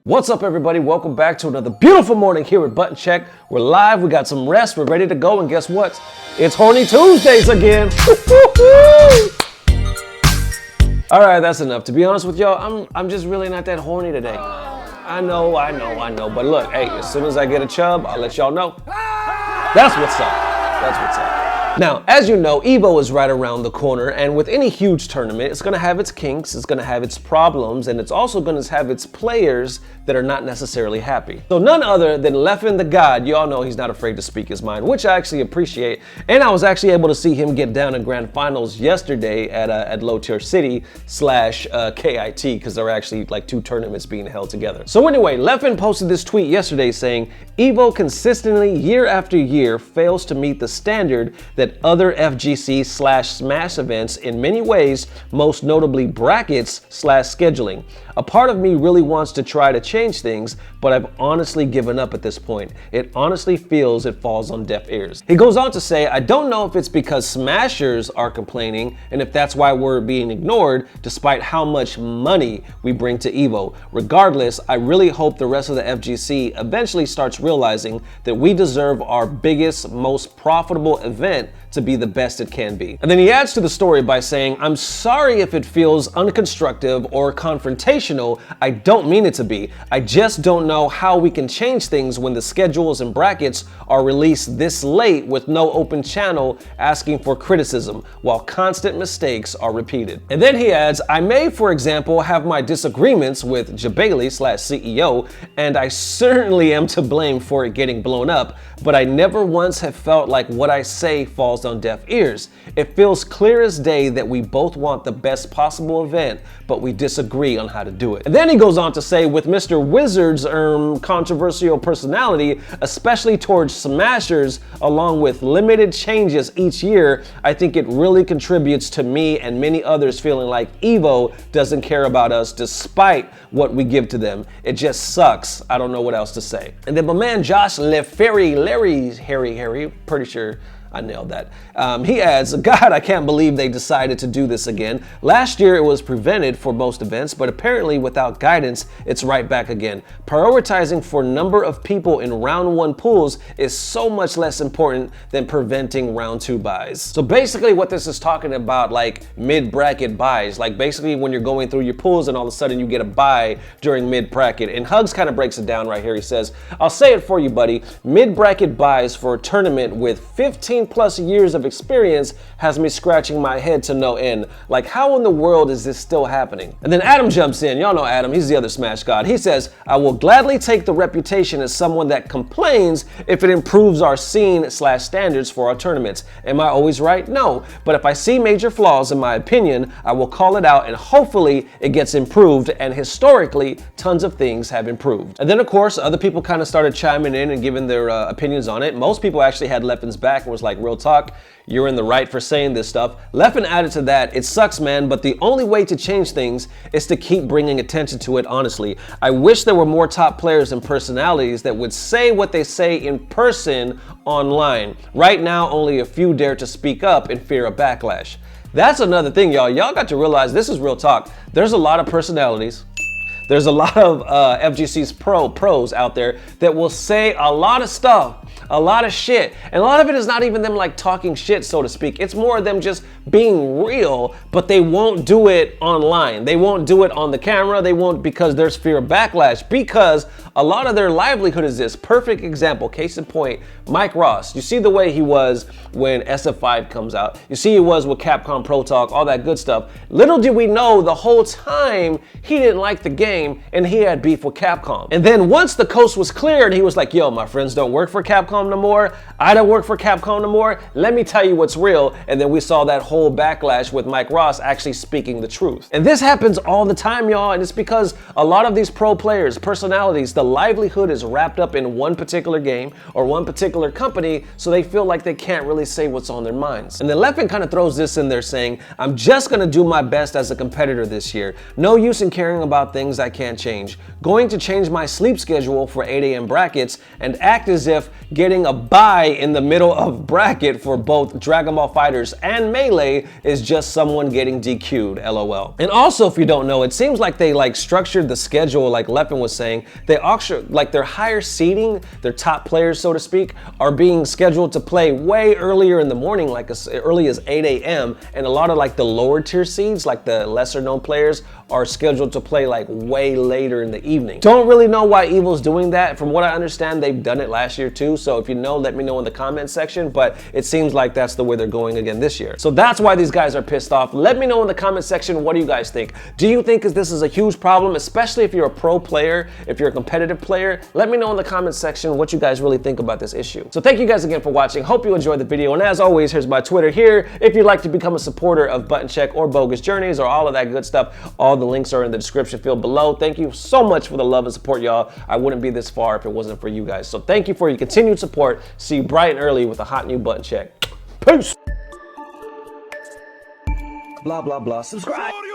What's up, everybody? Welcome back to another beautiful morning here at Button Check. We're live, we got some rest, we're ready to go, and guess what? It's Horny Tuesdays again. All right, that's enough. To be honest with y'all, I'm just really not that horny today. I know, but look, hey, as soon as I get a chub, I'll let y'all know. That's what's up. Now, as you know, EVO is right around the corner, and with any huge tournament, it's gonna have its kinks, it's gonna have its problems, and it's also gonna have its players that are not necessarily happy. So none other than Leffen the God, you all know he's not afraid to speak his mind, which I actually appreciate, and I was actually able to see him get down in grand finals yesterday at Low Tier City / KIT, because there were actually like 2 tournaments being held together. So anyway, Leffen posted this tweet yesterday saying, EVO consistently year after year fails to meet the standard that other FGC / Smash events in many ways, most notably brackets / scheduling. A part of me really wants to try to change things, but I've honestly given up at this point. It honestly feels it falls on deaf ears. He goes on to say, I don't know if it's because Smashers are complaining and if that's why we're being ignored despite how much money we bring to EVO. Regardless, I really hope the rest of the FGC eventually starts realizing that we deserve our biggest, most profitable event to be the best it can be. And then he adds to the story by saying, I'm sorry if it feels unconstructive or confrontational. I don't mean it to be. I just don't know how we can change things when the schedules and brackets are released this late with no open channel asking for criticism, while constant mistakes are repeated. And then he adds, I may, for example, have my disagreements with Jabali / CEO, and I certainly am to blame for it getting blown up, but I never once have felt like what I say falls on deaf ears. It feels clear as day that we both want the best possible event, but we disagree on how to do it. And then he goes on to say, with Mr. Wizard's controversial personality, especially towards Smashers, along with limited changes each year, I think it really contributes to me and many others feeling like EVO doesn't care about us despite what we give to them. It just sucks. I don't know what else to say. And then my man Josh Harry, pretty sure I nailed that. He adds, God, I can't believe they decided to do this again. Last year it was prevented for most events, but apparently without guidance, it's right back again. Prioritizing for number of people in round 1 pools is so much less important than preventing round 2 buys. So basically what this is talking about, like mid-bracket buys, like basically when you're going through your pools and all of a sudden you get a buy during mid-bracket. And Hugs kind of breaks it down right here. He says, I'll say it for you, buddy. Mid-bracket buys for a tournament with 15 plus years of experience has me scratching my head to no end. Like, how in the world is this still happening? And then Adam jumps in. Y'all know Adam, he's the other Smash God. He says, I will gladly take the reputation as someone that complains if it improves our scene / standards for our tournaments. Am I always right? No. But if I see major flaws in my opinion, I will call it out and hopefully it gets improved, and historically, tons of things have improved. And then of course, other people kind of started chiming in and giving their opinions on it. Most people actually had Leffen's back and was like, real talk, you're in the right for saying this stuff. Leffen added to that, it sucks, man, but the only way to change things is to keep bringing attention to it, honestly. I wish there were more top players and personalities that would say what they say in person online. Right now, only a few dare to speak up in fear of backlash. That's another thing, y'all. Y'all got to realize, this is real talk. There's a lot of personalities. There's a lot of FGC's pros out there that will say a lot of stuff, a lot of shit. And a lot of it is not even them like talking shit, so to speak. It's more of them just being real, but they won't do it online. They won't do it on the camera. They won't, because there's fear of backlash, because a lot of their livelihood is this. Perfect example, case in point, Mike Ross. You see the way he was when SF5 comes out. You see he was with Capcom Pro Talk, all that good stuff. Little did we know the whole time he didn't like the game and he had beef with Capcom. And then once the coast was cleared, he was like, yo, my friends don't work for Capcom no more. I don't work for Capcom no more. Let me tell you what's real. And then we saw that whole backlash with Mike Ross actually speaking the truth. And this happens all the time, y'all. And it's because a lot of these pro players, personalities, the livelihood is wrapped up in one particular game or one particular company, so they feel like they can't really say what's on their minds. And then Leffen kind of throws this in there saying, I'm just gonna do my best as a competitor this year. No use in caring about things I can't change. Going to change my sleep schedule for 8 a.m. brackets and act as if getting getting a bye in the middle of bracket for both Dragon Ball FighterZ and Melee is just someone getting DQ'd, LOL. And also, if you don't know, it seems like they structured the schedule, like Leppin was saying. They their higher seeding, their top players, so to speak, are being scheduled to play way earlier in the morning, like as early as 8 a.m. And a lot of the lower tier seeds, like the lesser known players, are scheduled to play way later in the evening. Don't really know why EVO's doing that. From what I understand, they've done it last year too. So if you know, let me know in the comment section, but it seems like that's the way they're going again this year. So that's why these guys are pissed off. Let me know in the comment section, what do you guys think? Do you think this is a huge problem, especially if you're a pro player, if you're a competitive player? Let me know in the comment section what you guys really think about this issue. So thank you guys again for watching. Hope you enjoyed the video. And as always, here's my Twitter here. If you'd like to become a supporter of Button Check or Bogus Journeys or all of that good stuff, all the links are in the description field below. Thank you so much for the love and support, y'all. I wouldn't be this far if it wasn't for you guys. So thank you for your continued support. See you bright and early with a hot new Button Check. Peace. Blah, blah, blah. Subscribe.